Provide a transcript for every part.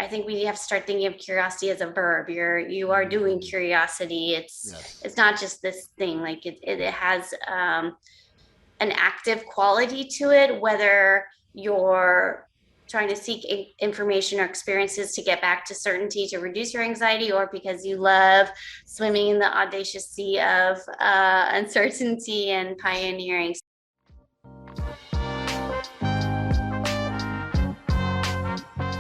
I think we have to start thinking of curiosity as a verb. You are doing curiosity. It's not just this thing. Like it has an active quality to it, whether you're trying to seek information or experiences to get back to certainty to reduce your anxiety, or because you love swimming in the audacious sea of uncertainty and pioneering.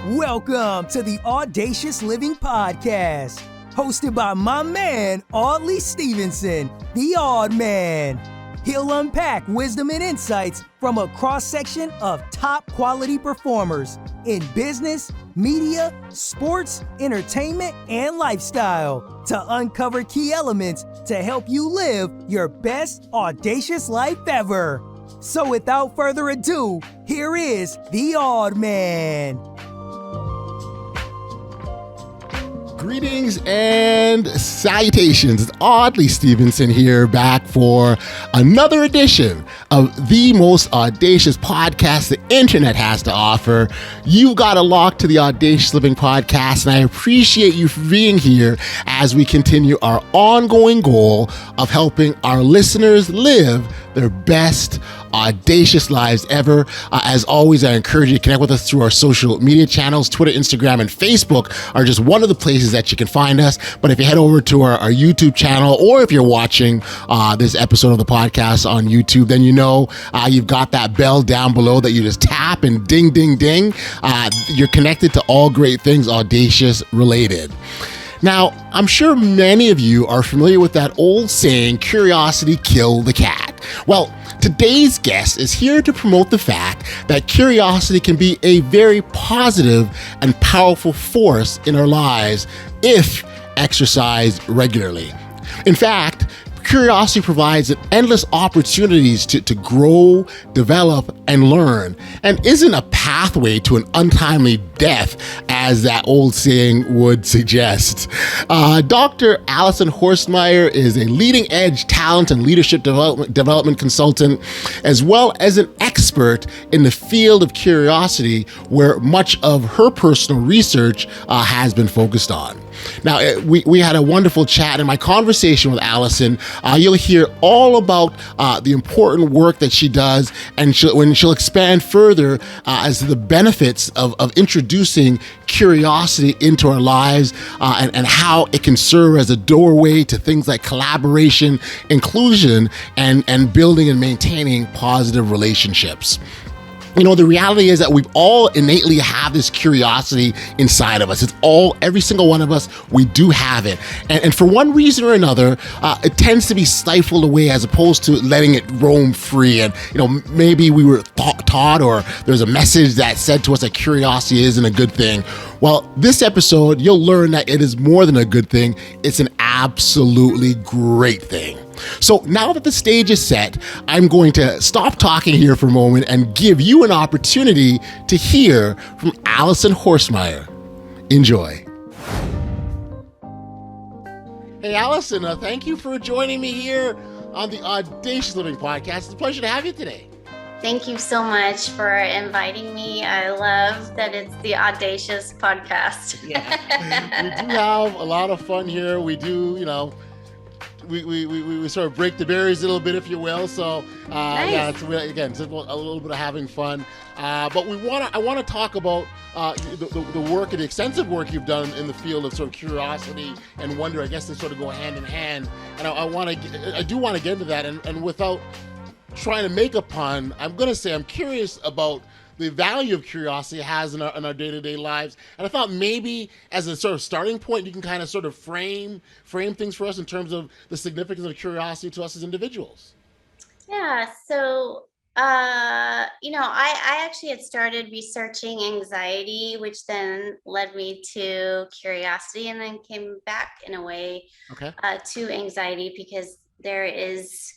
Welcome to the Audacious Living Podcast, hosted by my man, Audley Stevenson, the Odd Man. He'll unpack wisdom and insights from a cross-section of top quality performers in business, media, sports, entertainment, and lifestyle to uncover key elements to help you live your best audacious life ever. So without further ado, here is the Odd Man. Greetings and salutations. It's Audley Stevenson here, back for another edition of the most audacious podcast the internet has to offer. You got a lock to the Audacious Living Podcast, and I appreciate you for being here as we continue our ongoing goal of helping our listeners live their best audacious lives ever. As always, I encourage you to connect with us through our social media channels. Twitter, Instagram, and Facebook are just one of the places that you can find us. But if you head over to our YouTube channel, or if you're watching this episode of the podcast on YouTube, then you know you've got that bell down below that you just tap and ding, ding, ding. You're connected to all great things audacious related. Now, I'm sure many of you are familiar with that old saying, curiosity killed the cat. Well, today's guest is here to promote the fact that curiosity can be a very positive and powerful force in our lives if exercised regularly. In fact, curiosity provides endless opportunities to grow, develop, and learn, and isn't a pathway to an untimely death, as that old saying would suggest. Dr. Alison Horstmeyer is a leading-edge talent and leadership development consultant, as well as an expert in the field of curiosity, where much of her personal research has been focused on. Now, we had a wonderful chat. In my conversation with Alison, you'll hear all about the important work that she does, and she'll expand further as to the benefits of introducing curiosity into our lives, and how it can serve as a doorway to things like collaboration, inclusion, and building and maintaining positive relationships. You know, the reality is that we've all innately have this curiosity inside of us. Every single one of us, we do have it. And for one reason or another, it tends to be stifled away as opposed to letting it roam free. And, you know, maybe we were taught, or there's a message that said to us that curiosity isn't a good thing. Well, this episode, you'll learn that it is more than a good thing. It's an absolutely great thing. So now that the stage is set, I'm going to stop talking here for a moment and give you an opportunity to hear from Alison Horstmeyer. Enjoy. Hey, Alison, thank you for joining me here on the Audacious Living Podcast. It's a pleasure to have you today. Thank you so much for inviting me. I love that it's the Audacious Podcast. Yeah. We do have a lot of fun here. We do, you know, we sort of break the barriers a little bit, if you will. So nice. Yeah, it's really, again, it's a little bit of having fun. But I want to talk about the work and the extensive work you've done in the field of sort of curiosity and wonder. I guess they sort of go hand in hand. And I do want to get into that. And without trying to make a pun, I'm going to say I'm curious about the value of curiosity has in our day-to-day lives. And I thought maybe as a sort of starting point, you can kind of sort of frame things for us in terms of the significance of curiosity to us as individuals. Yeah, so, I actually had started researching anxiety, which then led me to curiosity, and then came back in a way to anxiety, because there is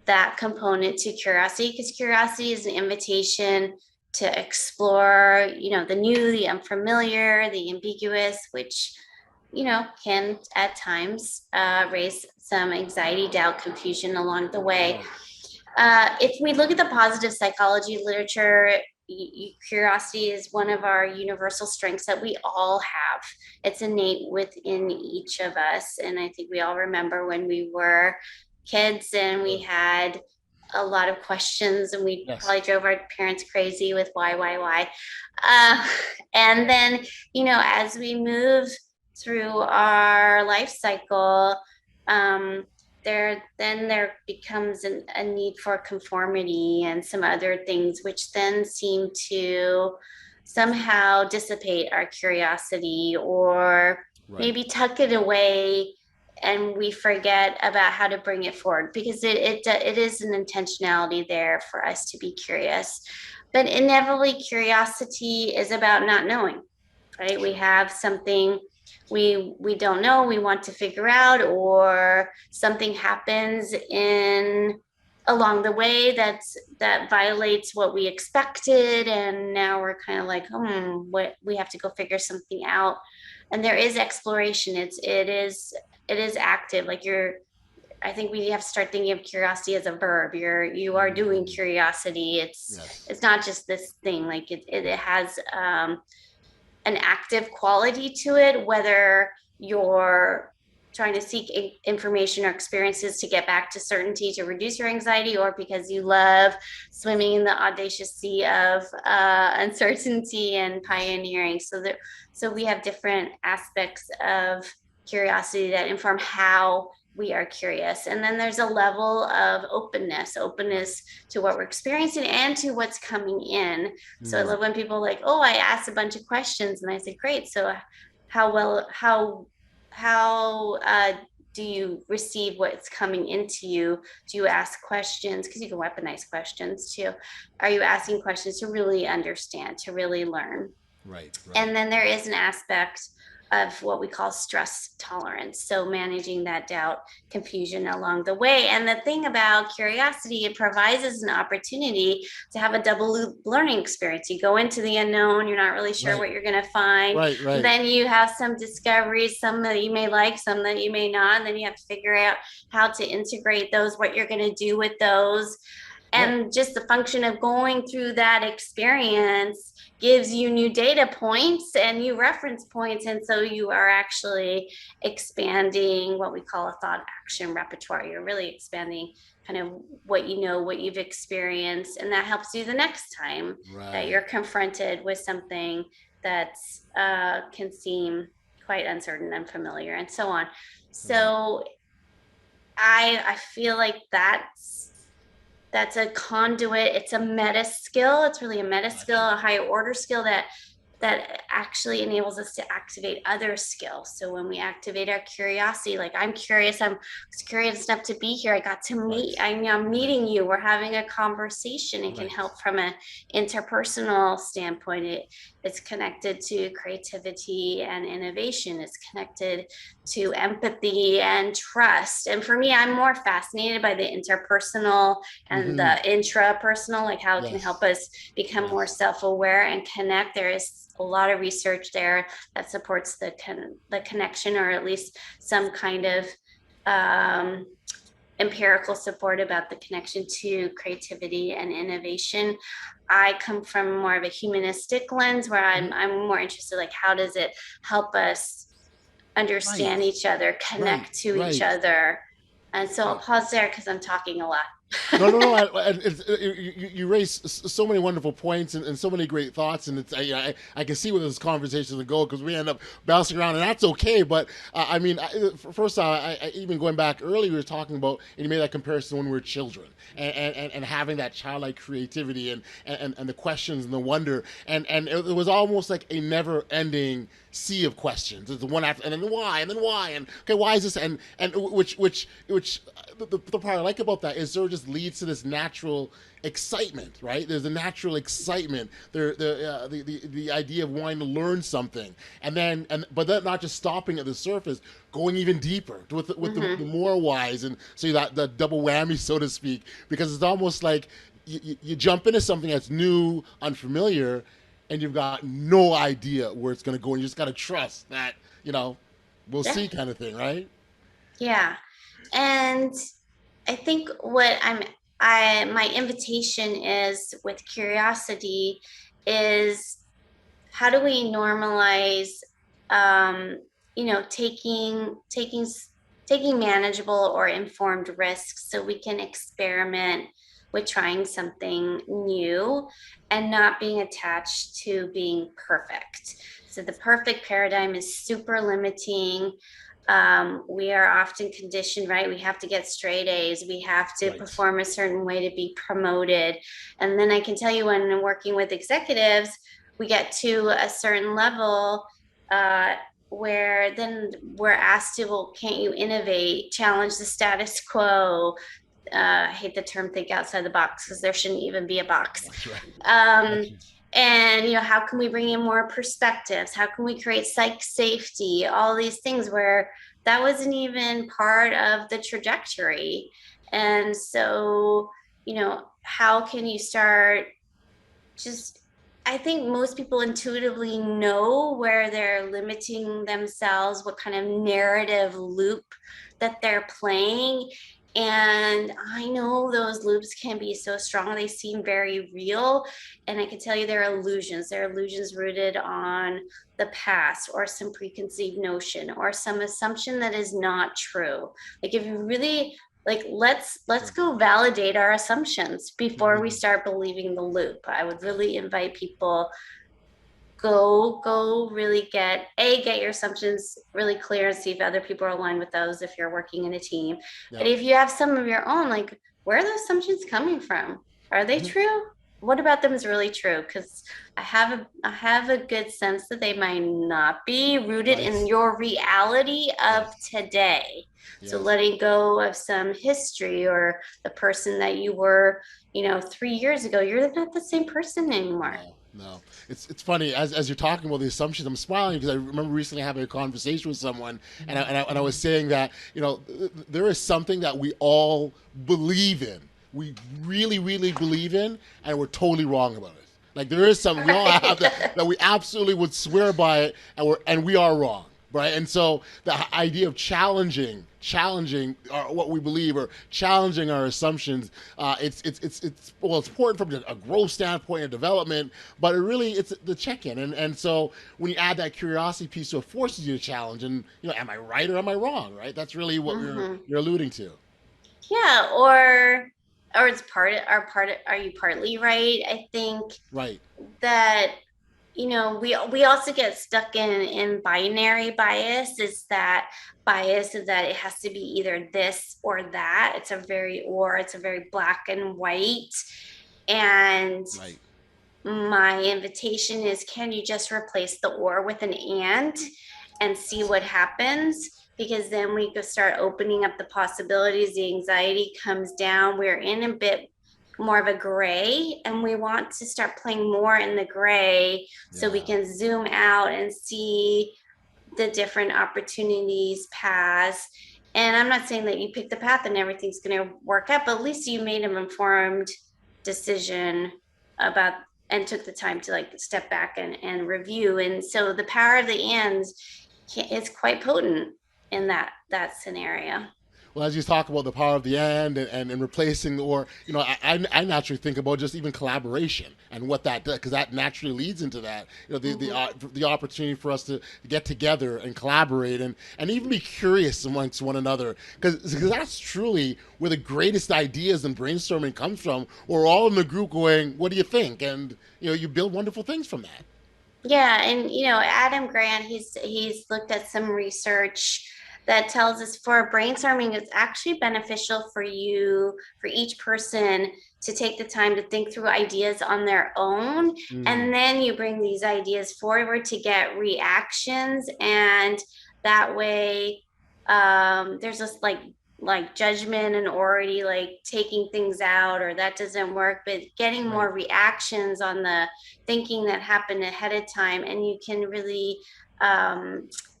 that component to curiosity, because curiosity is an invitation to explore, the new, the unfamiliar, the ambiguous, which, can at times raise some anxiety, doubt, confusion along the way. If we look at the positive psychology literature, curiosity is one of our universal strengths that we all have. It's innate within each of us. And I think we all remember when we were kids and we had a lot of questions and we probably drove our parents crazy with why. Uh, and then, as we move through our life cycle, there becomes a need for conformity and some other things, which then seem to somehow dissipate our curiosity or maybe tuck it away, and we forget about how to bring it forward, because it is an intentionality there for us to be curious. But inevitably, curiosity is about not knowing, right? We have something we don't know, we want to figure out, or something happens in along the way that violates what we expected, and now we're kind of like, what, we have to go figure something out. And there is exploration. It is active. Like, I think we have to start thinking of curiosity as a verb. You are doing curiosity. It's not just this thing. Like, it has an active quality to it, whether you're trying to seek information or experiences to get back to certainty to reduce your anxiety, or because you love swimming in the audacious sea of uncertainty and pioneering. So we have different aspects of curiosity that inform how we are curious. And then there's a level of openness to what we're experiencing and to what's coming in. So I love when people are like, oh, I asked a bunch of questions, and I say, great. So how do you receive what's coming into you? Do you ask questions? Because you can weaponize questions too. Are you asking questions to really understand, to really learn? Right. And then there is an aspect of what we call stress tolerance. So managing that doubt, confusion along the way. And the thing about curiosity, it provides us an opportunity to have a double learning experience. You go into the unknown, you're not really sure what you're going to find. Right. Then you have some discoveries, some that you may like, some that you may not. And then you have to figure out how to integrate those, what you're going to do with those. And just the function of going through that experience gives you new data points and new reference points. And so you are actually expanding what we call a thought action repertoire. You're really expanding kind of what you know, what you've experienced. And that helps you the next time that you're confronted with something that can seem quite uncertain, unfamiliar, and so on. So I feel like that's a conduit. It's a meta skill. It's really a meta skill, a higher order skill that actually enables us to activate other skills. So when we activate our curiosity, like, I'm curious, I was curious enough to be here. I got to meet, I'm meeting you. We're having a conversation. It can help from an interpersonal standpoint. It's connected to creativity and innovation. It's connected to empathy and trust. And for me, I'm more fascinated by the interpersonal and the intrapersonal, like how it can help us become more self-aware and connect. There is a lot of research there that supports the connection, or at least some kind of empirical support about the connection to creativity and innovation. I come from more of a humanistic lens, where I'm more interested, like, how does it help us understand each other, connect to each other? And so I'll pause there because I'm talking a lot. No. You raise so many wonderful points and so many great thoughts, and I can see where this conversation will go, because we end up bouncing around, and that's okay. But first off, I even going back earlier, we were talking about, and you made that comparison when we were children, and having that childlike creativity and the questions and the wonder, and it was almost like a never-ending sea of questions. It's the one after, and then why, and okay, why is this, and which the part I like about that is there just leads to this natural excitement, right? There's a natural excitement there, the idea of wanting to learn something, but then not just stopping at the surface, going even deeper with the more whys, and so that double whammy, so to speak, because it's almost like you jump into something that's new, unfamiliar, and you've got no idea where it's going to go, and you just got to trust that, we'll see, kind of thing, right? Yeah. And I think what I'm my invitation is with curiosity is how do we normalize um, taking manageable or informed risks so we can experiment with trying something new and not being attached to being perfect. So the perfect paradigm is super limiting. We are often conditioned, right? We have to get straight A's. We have to perform a certain way to be promoted. And then I can tell you, when I'm working with executives, we get to a certain level where then we're asked to, well, can't you innovate, challenge the status quo? I hate the term think outside the box because there shouldn't even be a box. That's right. And how can we bring in more perspectives? How can we create psych safety? All these things where that wasn't even part of the trajectory. And so, how can you start just I think most people intuitively know where they're limiting themselves, what kind of narrative loop that they're playing. And I know those loops can be so strong. They seem very real. And I can tell you they're illusions. They're illusions rooted on the past or some preconceived notion or some assumption that is not true. Like if you really let's go validate our assumptions before we start believing the loop. I would really invite people go really get your assumptions really clear and see if other people are aligned with those if you're working in a team. But if you have some of your own, like, where are those assumptions coming from? Are they true? What about them is really true? Because I have a good sense that they might not be rooted in your reality of today. So letting go of some history or the person that you were, 3 years ago, you're not the same person anymore. No, it's funny as you're talking about the assumptions. I'm smiling because I remember recently having a conversation with someone, and I was saying that there is something that we all believe in. We really, really believe in, and we're totally wrong about it. Like there is something we all have that we absolutely would swear by it, and we are wrong, right? And so the idea of challenging what we believe or challenging our assumptions, it's important from a growth standpoint and development, but it's the check-in, and so when you add that curiosity piece, so it forces you to challenge, and am I right or am I wrong, right? That's really what you're alluding to. Yeah, or it's are you partly right? I think Right. that we also get stuck in binary bias. Is that bias is that it has to be either this or that. It's a very black and white. And Right. my invitation is, can you just replace the or with an and see what happens? Because then we could start opening up the possibilities. The anxiety comes down. We're in a bit more of a gray, and we want to start playing more in the gray so we can zoom out and see the different opportunities pass. And I'm not saying that you pick the path and everything's going to work out, but at least you made an informed decision about and took the time to step back and review. And so the power of the ands is quite potent in that scenario. Well, as you talk about the power of the and replacing, or I naturally think about just even collaboration and what that does, because that naturally leads into that. The opportunity for us to get together and collaborate and even be curious amongst one another, because that's truly where the greatest ideas and brainstorming comes from. We're all in the group going, "What do you think?" And you build wonderful things from that. Yeah, and Adam Grant, he's looked at some research that tells us for brainstorming, it's actually beneficial for each person to take the time to think through ideas on their own. And then you bring these ideas forward to get reactions. And that way, there's this like judgment and already taking things out, or that doesn't work, but getting more reactions on the thinking that happened ahead of time. And you can really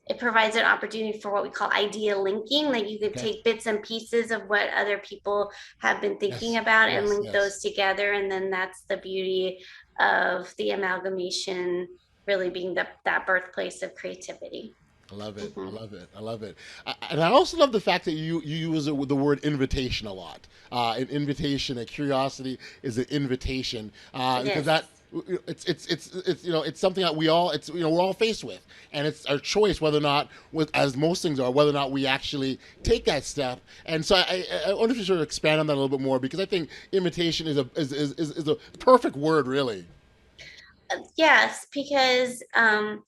it provides an opportunity for what we call idea linking. Like you could take bits and pieces of what other people have been thinking about and link those together. And then that's the beauty of the amalgamation really being that birthplace of creativity. I love it. I Mhm. love it. I love it. And I also love the fact that you use the word invitation a lot. An invitation, a curiosity is an invitation because Yes. that it's it's something that we all we're all faced with, and it's our choice whether or not, with as most things are, whether or not we actually take that step. And so I wonder if you sort of expand on that a little bit more, because I think invitation is a perfect word, really. Yes, because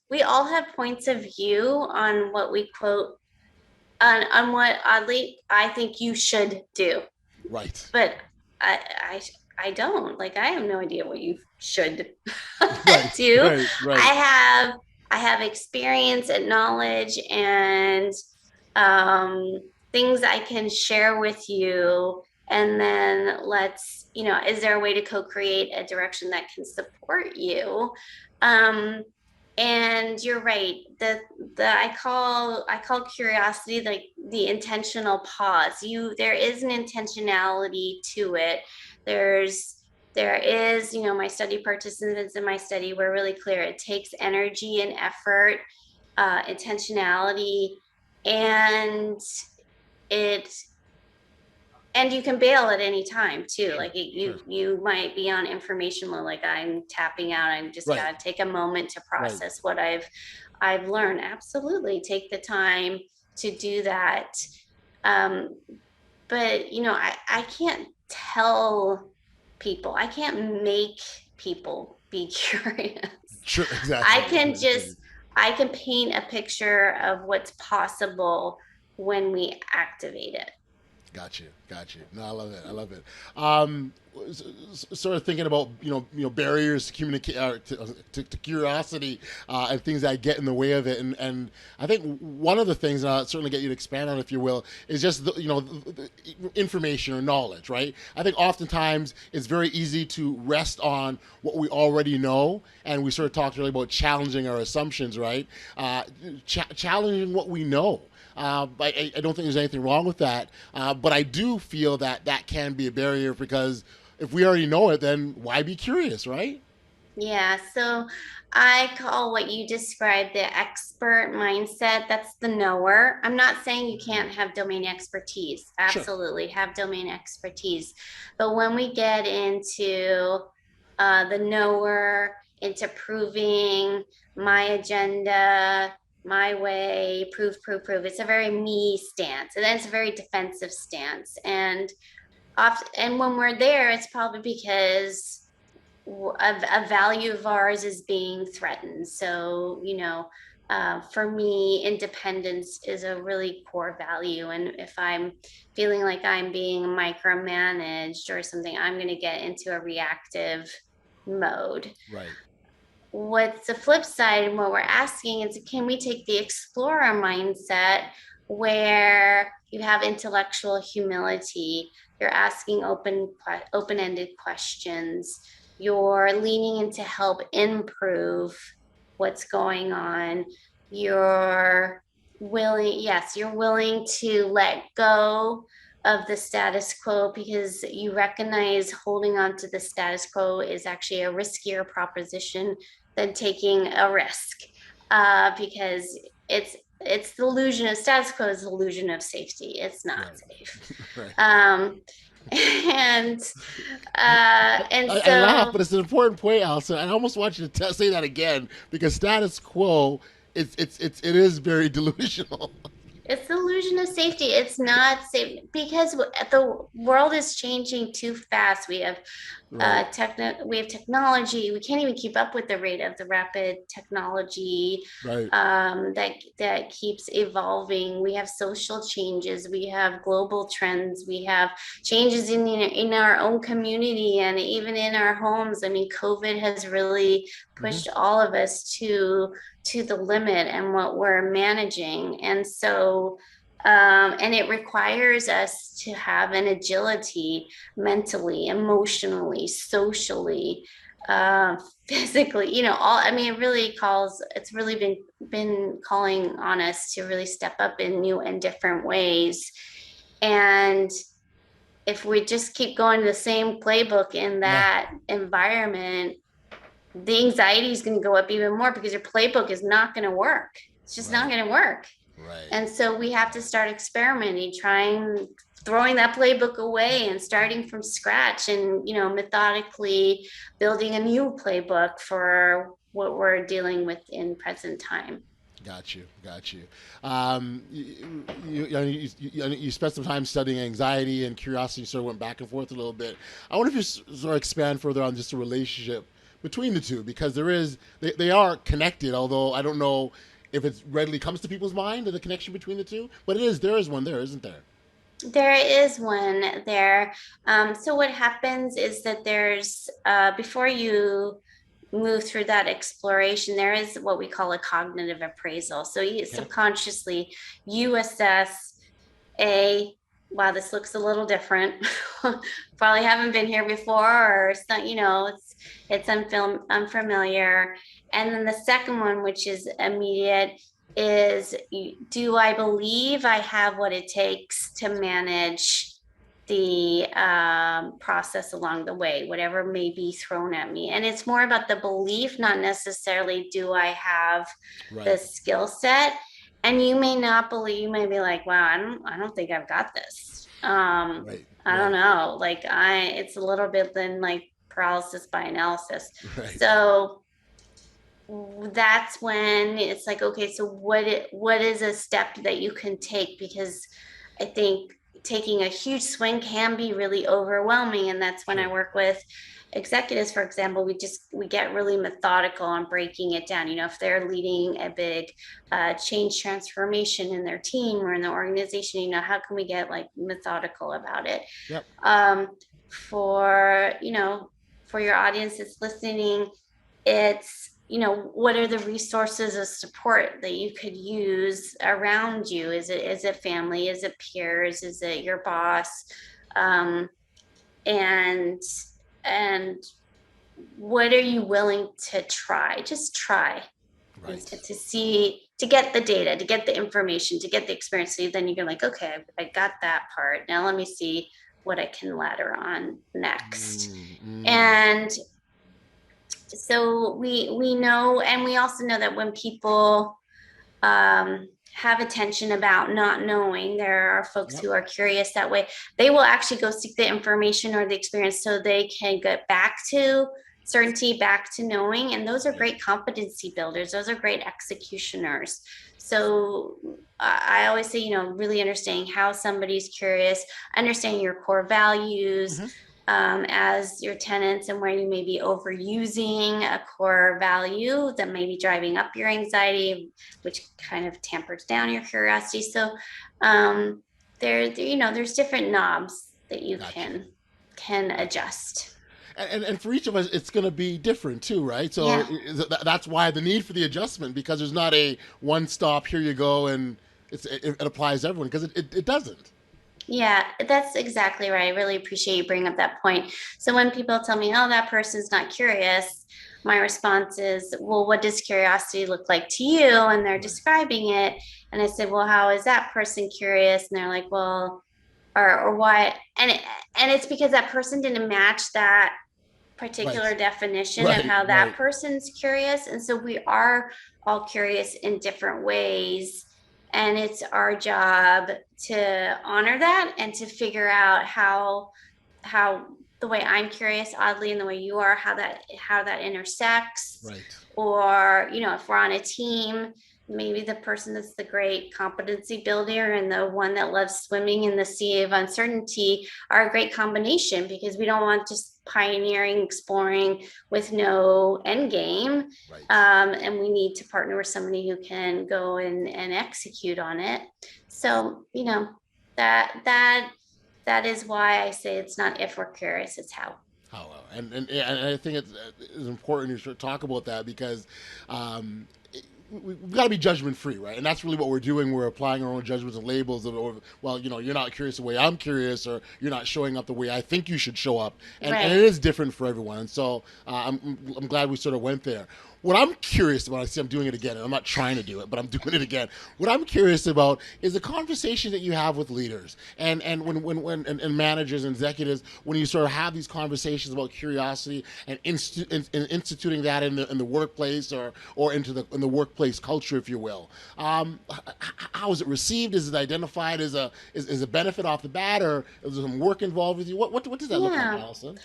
we all have points of view on what we quote on what oddly I think you should do, Right. but I I I don't. Like I have no idea what you should Right. do. Right. I Right. have I have experience and knowledge and um, things I can share with you. And then is there a way to co-create a direction that can support you? Um, and you're right. I call curiosity like the intentional pause. There is an intentionality to it. There is, my study participants in my study were really clear. It takes energy and effort, intentionality, and it and you can bail at any time too. Sure. Like Sure. you might be on information mode, like I'm tapping out. I'm just Right. gotta take a moment to Right. process what I've learned. Absolutely, take the time to do that. Um, but I can't tell people. I can't make people be curious. Sure. I Exactly. can Exactly. just I can paint a picture of what's possible when we activate it. Got you. Got you. No, I love it. I love it. Sort of thinking about barriers to communicate to curiosity and things that get in the way of it, and I think one of the things, and I'll certainly get you to expand on, if you will, is just the information or knowledge, right? I think oftentimes it's very easy to rest on what we already know, and we sort of talked earlier about challenging our assumptions, right? Challenging what we know. I don't think there's anything wrong with that, but I do feel that that can be a barrier, because if we already know it, then why be curious, right? Yeah, so I call what you described the expert mindset. That's the knower. I'm not saying you can't have domain expertise. Sure. Absolutely have domain expertise. But when we get into the knower, into proving my agenda, my way, prove, it's a very me stance. And it's a very defensive stance. And when we're there, it's probably because a value of ours is being threatened. So, for me, independence is a really core value. And if I'm feeling like I'm being micromanaged or something, I'm going to get into a reactive mode. Right. What's the flip side, and what we're asking is, can we take the explorer mindset where you have intellectual humility, you're asking open-ended questions, you're leaning in to help improve what's going on, you're you're willing to let go of the status quo because you recognize holding on to the status quo is actually a riskier proposition than taking a risk, because it's the illusion of status quo is the illusion of safety. It's not Right. safe. Right. um and and I laugh, so but it's an important point, Alison. I almost want you to say that again, because status quo, it is very delusional. it's the illusion of safety. It's not safe because the world is changing too fast. Right. We have technology. We can't even keep up with the rate of the rapid technology Right. that keeps evolving. We have social changes. We have global trends. We have changes in our own community and even in our homes. I mean, COVID has really Mm-hmm. pushed all of us to the limit and what we're managing, and so. And it requires us to have an agility mentally, emotionally, socially, uh, physically, all, I mean, it's really been calling on us to really step up in new and different ways. And if we just keep going to the same playbook in Yeah. that environment, the anxiety is going to go up even more because your playbook is not going to work. It's just not going to work. Right. And so we have to start experimenting, trying, throwing that playbook away and starting from scratch and, methodically building a new playbook for what we're dealing with in present time. Got you. You spent some time studying anxiety and curiosity. You sort of went back and forth a little bit. I wonder if you sort of expand further on just the relationship between the two, because they are connected, although I don't know if it readily comes to people's mind, the connection between the two, but there is one there, isn't there? There is one there. So what happens is that there's, before you move through that exploration, there is what we call a cognitive appraisal. So subconsciously, you assess wow, this looks a little different. Probably haven't been here before, or it's unfamiliar. And then the second one, which is immediate, is, do I believe I have what it takes to manage the process along the way, whatever may be thrown at me? And it's more about the belief, not necessarily do I have the skill set. And you may not believe, you may be like, wow, I don't think I've got this. I don't know. It's a little bit then like paralysis by analysis. Right. So that's when it's like, okay, so what is a step that you can take? Because I think taking a huge swing can be really overwhelming. And that's when I work with executives, for example, we get really methodical on breaking it down. If they're leading a big change transformation in their team or in the organization, how can we get methodical about it? Yep. For your audience that's listening, it's, what are the resources of support that you could use around you? Is it family? Is it peers? Is it your boss? And what are you willing to try? Just try. Right. To get the data, to get the information, to get the experience. So then you're like, okay, I got that part. Now let me see what I can ladder on next. And so we know, and we also know that when people have attention about not knowing, there are folks who are curious that way. They will actually go seek the information or the experience so they can get back to certainty, back to knowing. And those are great competency builders. Those are great executioners. So I always say, really understanding how somebody's curious, understanding your core values, as your tenants, and where you may be overusing a core value that may be driving up your anxiety, which kind of tampers down your curiosity. So there's different knobs that you can adjust. And for each of us, it's going to be different too, right? So that's why the need for the adjustment, because there's not a one stop, here you go, and it applies to everyone, because it doesn't. Yeah, that's exactly right. I really appreciate you bringing up that point. So when people tell me, oh, that person's not curious, my response is, well, what does curiosity look like to you? And they're describing it. And I said, well, how is that person curious? And they're like, well, or what? And it's because that person didn't match that particular definition of how that person's curious. And so we are all curious in different ways. And it's our job to honor that and to figure out how the way I'm curious, oddly, and the way you are, how that intersects. Right. Or, if we're on a team, maybe the person that's the great competency builder and the one that loves swimming in the sea of uncertainty are a great combination, because we don't want just pioneering, exploring with no end game. Right. And we need to partner with somebody who can go and execute on it. So, that is why I say it's not if we're curious, it's how. And I think it's important to talk about that, because we've got to be judgment free, right? And that's really what we're doing. We're applying our own judgments and labels of, well, you're not curious the way I'm curious, or you're not showing up the way I think you should show up. And it is different for everyone. And so I'm glad we sort of went there. what I'm curious about, I see I'm doing it again, and I'm not trying to do it, but I'm doing it again. What I'm curious about is the conversation that you have with leaders and and managers and executives, when you sort of have these conversations about curiosity and instituting that in the workplace, or into the workplace culture, if you will. How is it received? Is it identified as a benefit off the bat, or is there some work involved with you? What does that look like, Yeah. Allison?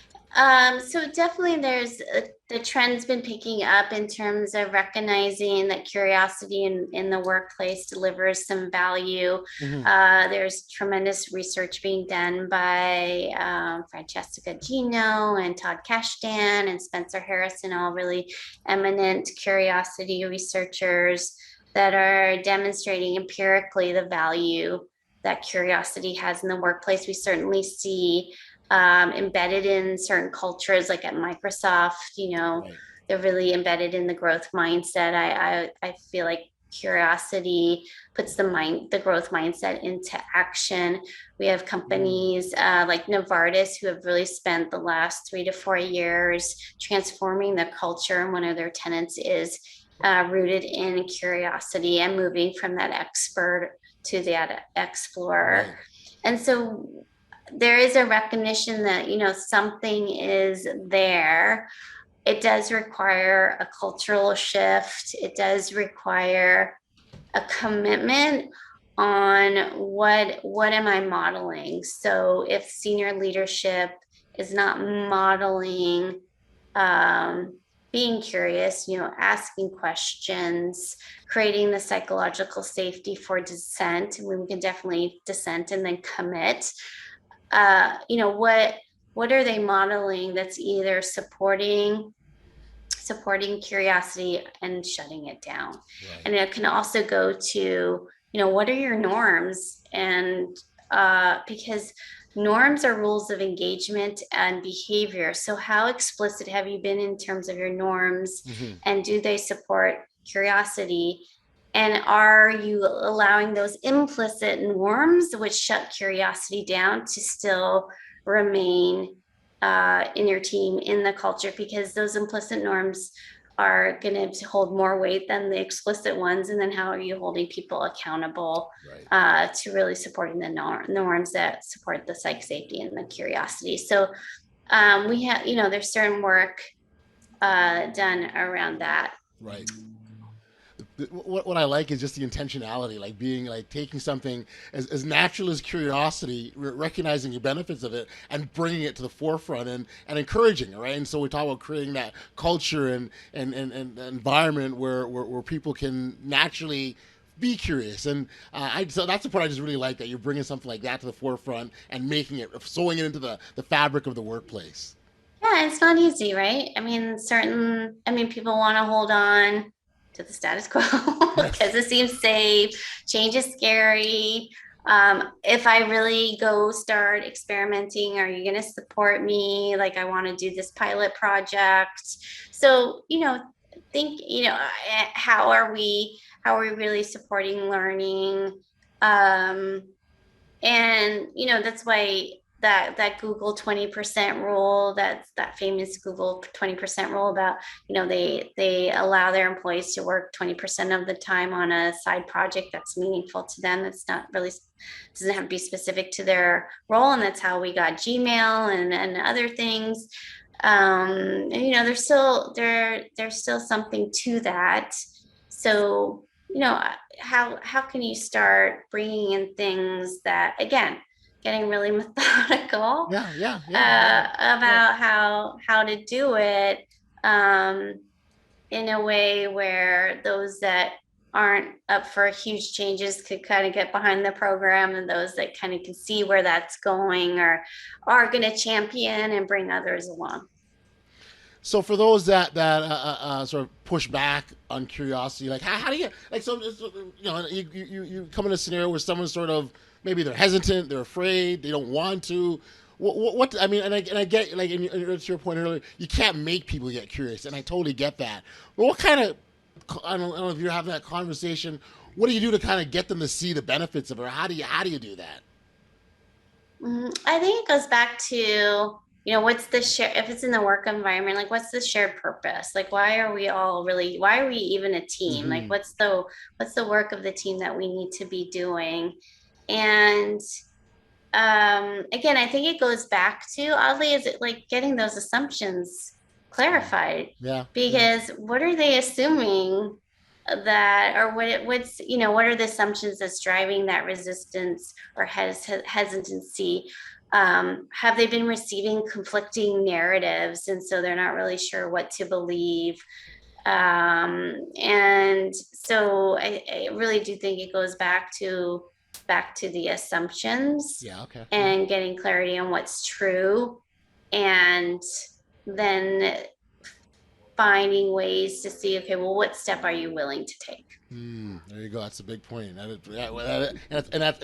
So definitely the trend's been picking up in terms of recognizing that curiosity in the workplace delivers some value. Mm-hmm. There's tremendous research being done by Francesca Gino and Todd Kashdan and Spencer Harrison, all really eminent curiosity researchers that are demonstrating empirically the value that curiosity has in the workplace. We certainly see embedded in certain cultures, like at Microsoft, Right. they're really embedded in the growth mindset. I feel like curiosity puts the growth mindset into action. We have companies like Novartis who have really spent the last 3 to 4 years transforming the culture, and one of their tenets is rooted in curiosity and moving from that expert to that explorer. Right. And so there is a recognition that something is there. It does require a cultural shift. It does require a commitment on what am I modeling. So if senior leadership is not modeling being curious, asking questions, creating the psychological safety for dissent, we can definitely dissent and then commit. What are they modeling that's either supporting curiosity and shutting it down? Right. And it can also go to, what are your norms? And because norms are rules of engagement and behavior. So how explicit have you been in terms of your norms? Mm-hmm. And do they support curiosity? And are you allowing those implicit norms, which shut curiosity down, to still remain in your team, in the culture? Because those implicit norms are going to hold more weight than the explicit ones. And then how are you holding people accountable to really supporting the norms that support the psych safety and the curiosity? So we have, there's certain work done around that. Right. What I like is just the intentionality, like being like taking something as natural as curiosity, recognizing the benefits of it, and bringing it to the forefront and encouraging it, right? And so we talk about creating that culture and environment where people can naturally be curious. And so that's the part I just really like, that you're bringing something like that to the forefront and making it, sewing it into the fabric of the workplace. Yeah, it's not easy, right? People want to hold on to the status quo because it seems safe. Change is scary. If I really go start experimenting, are you going to support me? Like, I want to do this pilot project. So, how are we really supporting learning? And, that's why that Google 20% rule, that's that famous Google 20% rule about, they allow their employees to work 20% of the time on a side project that's meaningful to them. That's not really, doesn't have to be specific to their role. And that's how we got Gmail and other things. There's still something to that. So, how can you start bringing in things that, again, getting really methodical about how to do it in a way where those that aren't up for huge changes could kind of get behind the program, and those that kind of can see where that's going or are going to champion and bring others along. So for those that sort of push back on curiosity, like how do you, like, so you come in a scenario where someone's sort of, maybe they're hesitant, they're afraid, they don't want to. What I mean, and I get, like, and to your point earlier, you can't make people get curious, and I totally get that. But what kind of, I don't know if you're having that conversation. What do you do to kind of get them to see the benefits of it, or how do you do that? I think it goes back to what's the share, if it's in the work environment, like what's the shared purpose? Like, why are we even a team? Like, Mm-hmm. what's the work of the team that we need to be doing? And again, I think it goes back to, oddly, is it like getting those assumptions clarified? Yeah. Yeah. Because what are they assuming that, or what are the assumptions that's driving that resistance or hesitancy? Have they been receiving conflicting narratives, and so they're not really sure what to believe? And so I really do think it goes back to the assumptions Yeah. Okay. and getting clarity on what's true, and then finding ways to see, okay, well, what step are you willing to take? There you go. That's a big point. And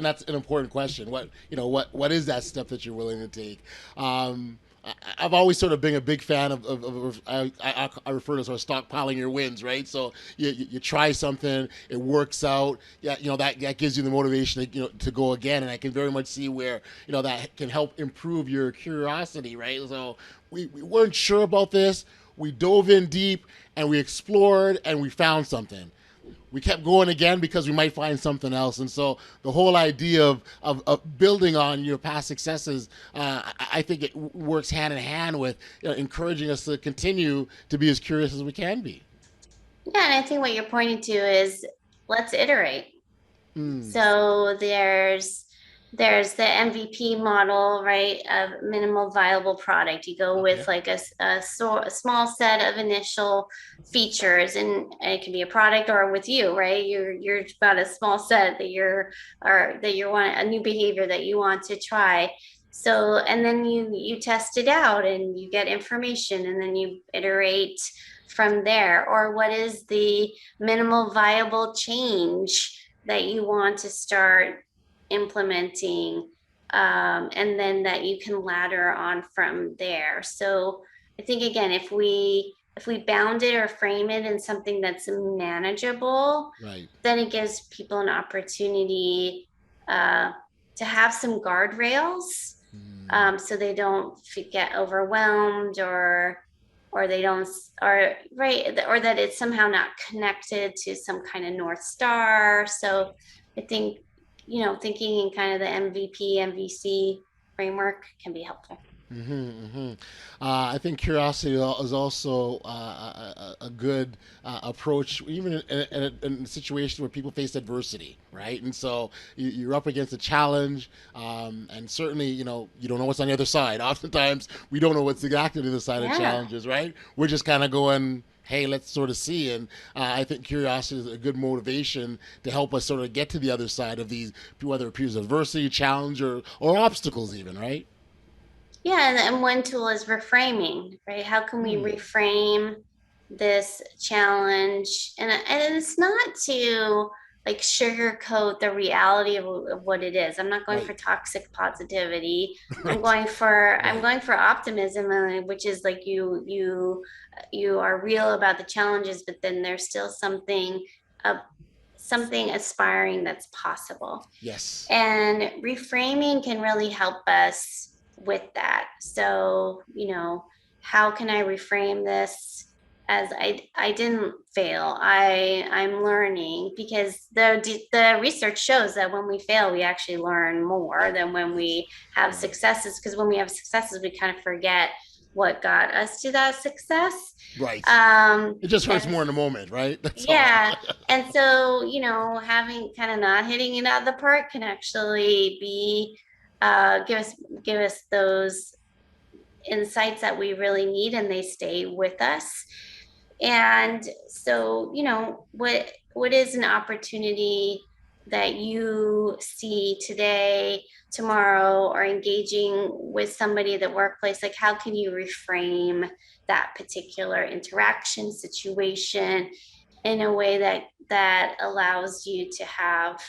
that's an important question. What is that step that you're willing to take? I've always sort of been a big fan of I refer to sort of stockpiling your wins, right? So you try something, it works out, yeah, that gives you the motivation to go again, and I can very much see where that can help improve your curiosity, right? So we weren't sure about this, we dove in deep and we explored and we found something. We kept going again because we might find something else. And so the whole idea of building on your past successes, I think it works hand in hand with encouraging us to continue to be as curious as we can be. Yeah, and I think what you're pointing to is, let's iterate. Mm. So there's the MVP model, right, of minimal viable product. You go Okay. with like a small set of initial features, and it can be a product or with you, right? You've got a small set that you want, a new behavior that you want to try. So, and then you test it out and you get information, and then you iterate from there. Or what is the minimal viable change that you want to start implementing, and then that you can ladder on from there. So I think, again, if we bound it or frame it in something that's manageable, Right. then it gives people an opportunity to have some guardrails, so they don't get overwhelmed, or they don't, or right, or that it's somehow not connected to some kind of North Star. So I think, thinking in kind of the MVP, MVC framework can be helpful. I think curiosity is also a good approach, even in situations where people face adversity, right? And so you're up against a challenge, and certainly, you don't know what's on the other side. Oftentimes, we don't know what's exactly the other side of Yeah. challenges, right? We're just kind of going, hey, let's sort of see. And I think curiosity is a good motivation to help us sort of get to the other side of these, whether it appears adversity, challenge, or obstacles, even, right? Yeah, and one tool is reframing, right? How can we Hmm. reframe this challenge? And it's not to like sugarcoat the reality of what it is. I'm not going Right. for toxic positivity. I'm Right. going for I'm Right. going for optimism, which is like you are real about the challenges, but then there's still uh, something aspiring that's possible. Yes. And reframing can really help us with that. So, how can I reframe this as I didn't fail. I'm learning, because the research shows that when we fail, we actually learn more than when Yes. we have Right. successes, because when we have successes, we kind of forget what got us to that success. Right. Um, It just hurts and more in the moment, right? That's all. yeah. And so, having kind of not hitting it out of the park can actually be, give us those insights that we really need, and they stay with us. And so, what is an opportunity that you see today, tomorrow, or engaging with somebody at the workplace? Like, how can you reframe that particular interaction situation in a way that allows you to have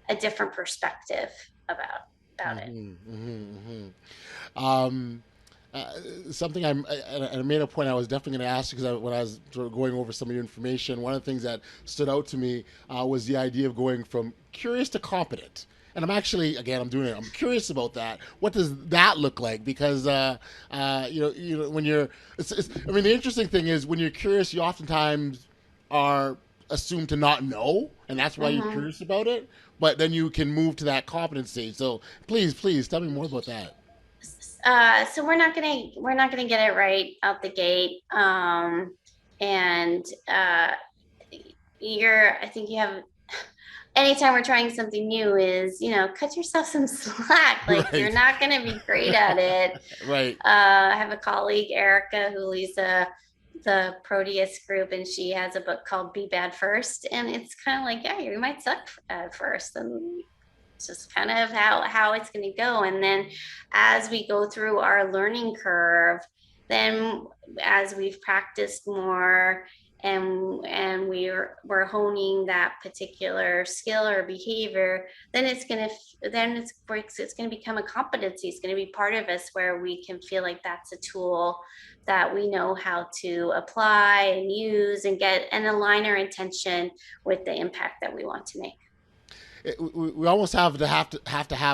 a different perspective about it? Hmm. Hmm. Hmm. Um, uh, Something I made a point I was definitely going to ask you, because when I was sort of going over some of your information, one of the things that stood out to me was the idea of going from curious to competent. And I'm actually, again, I'm curious about that. What does that look like? Because when you're, I mean, the interesting thing is when you're curious, you oftentimes are assumed to not know, and that's why you're curious about it. But then you can move to that competence stage. So please tell me more about that. So we're not gonna get it right out the gate. And I think you have, anytime we're trying something new is, cut yourself some slack. Like, you're Right. not going to be great at it. Right. I have a colleague, Erica, who leads the Proteus group, and she has a book called Be Bad First. And it's kind of like, yeah, you might suck at first. And it's just kind of how it's going to go. And then as we go through our learning curve, then as we've practiced more and we're honing that particular skill or behavior, then it's going to become a competency. It's going to be part of us, where we can feel like that's a tool that we know how to apply and use and get and align our intention with the impact that we want to make. We almost have to have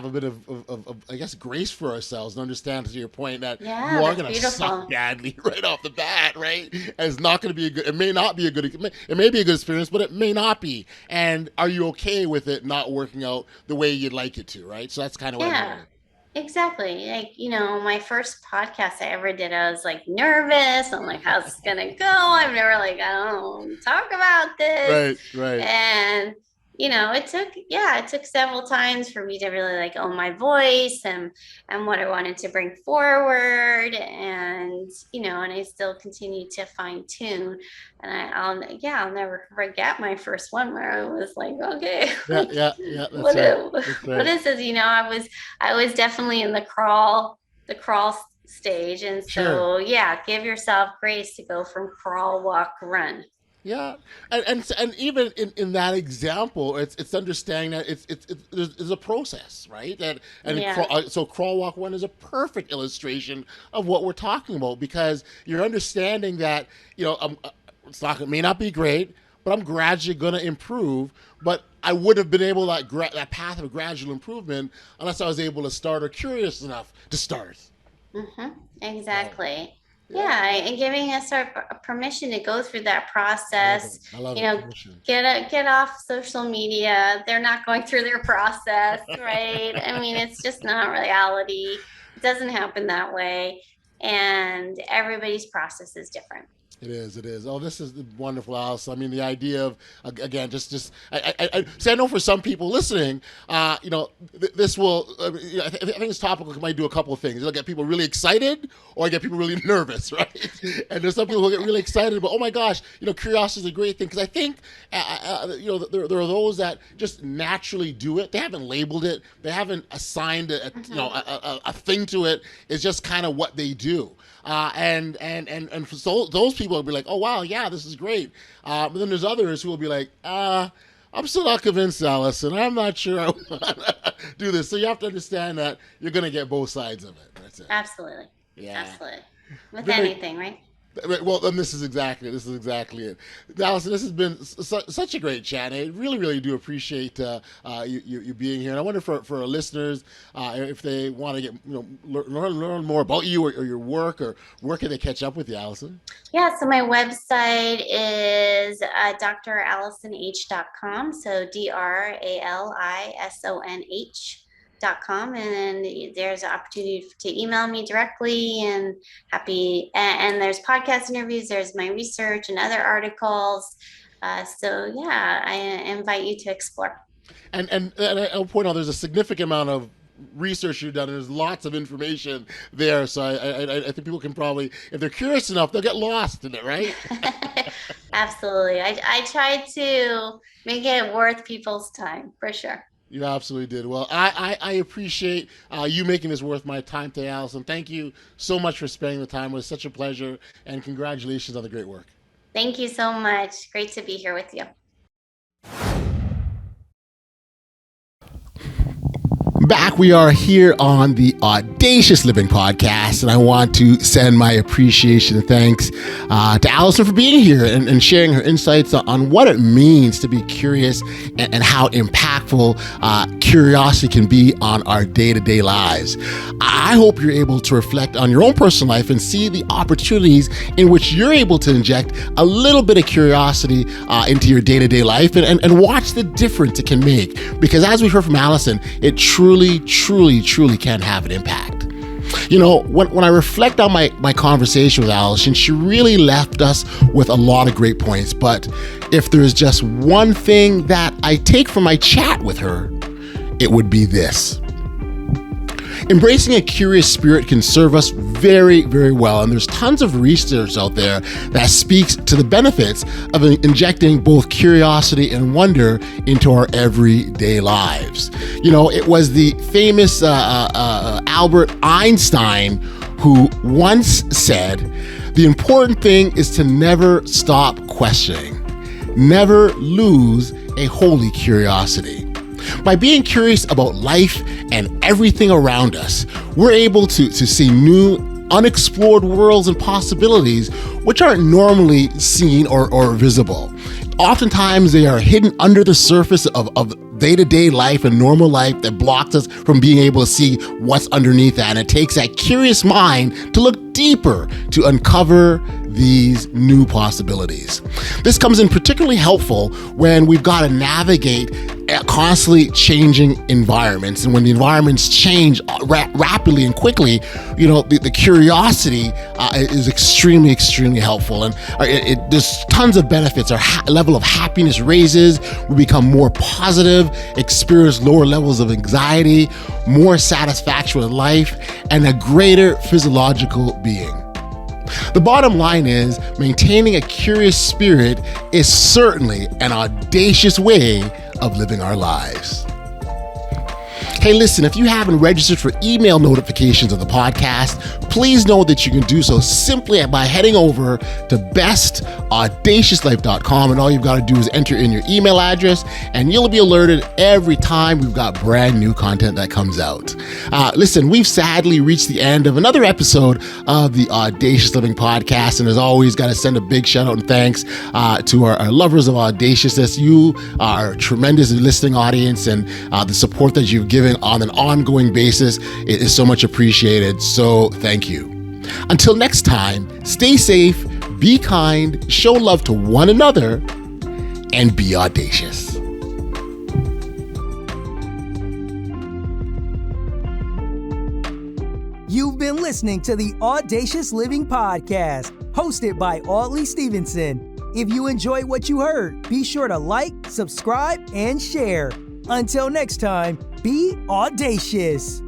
a bit of I guess grace for ourselves and understand, to your point, that you are going to suck badly right off the bat, right? And it's not going to be a good. It may not be a good. It may be a good experience, but it may not be. And are you okay with it not working out the way you'd like it to, right? So that's kind of what I'm doing. Exactly. Like, my first podcast I ever did, I was like nervous. I'm like, how's this gonna go? I've never I don't talk about this. Right. And it took several times for me to really own my voice and what I wanted to bring forward, and I still continue to fine tune. And I'll never forget my first one, where I was like, okay, That's right. What is this? I was definitely in the crawl stage, and so give yourself grace to go from crawl, walk, run. Yeah, and even in that example, it's understanding that it's a process, right? So crawl, walk, run is a perfect illustration of what we're talking about, because you're understanding that it may not be great, but I'm gradually going to improve. But I would have been able that path of gradual improvement unless I was able to start, or curious enough to start. Exactly. Yeah, and giving us our permission to go through that process. I love it. Get off social media. They're not going through their process, right? I mean, it's just not reality. It doesn't happen that way, and everybody's process is different. It is. Oh, this is wonderful, Alice. I mean, the idea of, again, I know for some people listening, this will, I think this topic might do a couple of things. It'll get people really excited, or get people really nervous, right? And there's some people who get really excited about, oh my gosh, curiosity is a great thing. Because I think, there are those that just naturally do it. They haven't labeled it. They haven't assigned a thing to it. It's just kind of what they do. So those people will be like, oh wow, yeah, this is great. But then there's others who will be like, I'm still not convinced, Alison. I'm not sure I want to do this. So you have to understand that you're going to get both sides of it. That's it. Absolutely. Yeah. Absolutely. With anything, right? Well, then this is exactly it. Alison, this has been such a great chat. I really, really do appreciate you being here. And I wonder for our listeners, if they want to get learn more about you or your work, or where can they catch up with you, Alison? Yeah, so my website is dralisonh.com. So dralisonh.com, and there's an opportunity to email me directly, and there's podcast interviews, there's my research and other articles. So I invite you to explore. And I'll point out, there's a significant amount of research you've done, and there's lots of information there. So I think people can probably, if they're curious enough, they'll get lost in it, right? Absolutely. I try to make it worth people's time, for sure. You absolutely did. Well, I appreciate you making this worth my time today, Alison. Thank you so much for spending the time. It was such a pleasure, and congratulations on the great work. Thank you so much. Great to be here with you. Back we are here on the Audacious Living Podcast, and I want to send my appreciation and thanks to Alison for being here and sharing her insights on what it means to be curious and how impactful curiosity can be on our day-to-day lives. I hope you're able to reflect on your own personal life and see the opportunities in which you're able to inject a little bit of curiosity into your day-to-day life and watch the difference it can make. Because as we heard from Alison, it truly can have an impact. You know, when I reflect on my conversation with Alison, she really left us with a lot of great points. But if there's just one thing that I take from my chat with her, it would be this. Embracing a curious spirit can serve us very, very well, and there's tons of research out there that speaks to the benefits of injecting both curiosity and wonder into our everyday lives. You know, it was the famous Albert Einstein who once said, "The important thing is to never stop questioning, never lose a holy curiosity." By being curious about life and everything around us, we're able to see new, unexplored worlds and possibilities which aren't normally seen or visible. Oftentimes, they are hidden under the surface of day-to-day life and normal life that blocks us from being able to see what's underneath that. And it takes that curious mind to look deeper to uncover these new possibilities. This comes in particularly helpful when we've got to navigate constantly changing environments. And when the environments change rapidly and quickly, you know, the curiosity is extremely helpful. And there's tons of benefits. Our level of happiness raises, we become more positive, experience lower levels of anxiety, more satisfaction with life, and a greater physiological being. The bottom line is, maintaining a curious spirit is certainly an audacious way of living our lives. Hey, listen, if you haven't registered for email notifications of the podcast, please know that you can do so simply by heading over to bestaudaciouslife.com, and all you've got to do is enter in your email address and you'll be alerted every time we've got brand new content that comes out. Listen, we've sadly reached the end of another episode of the Audacious Living Podcast, and as always, got to send a big shout out and thanks to our lovers of audaciousness. You are a tremendous listening audience, and the support that you've given on an ongoing basis is so much appreciated. So thank you. Until next time, stay safe, be kind, show love to one another, and be audacious. You've been listening to the Audacious Living Podcast, hosted by Audley Stevenson. If you enjoyed what you heard, be sure to like, subscribe, and share. Until next time, be audacious.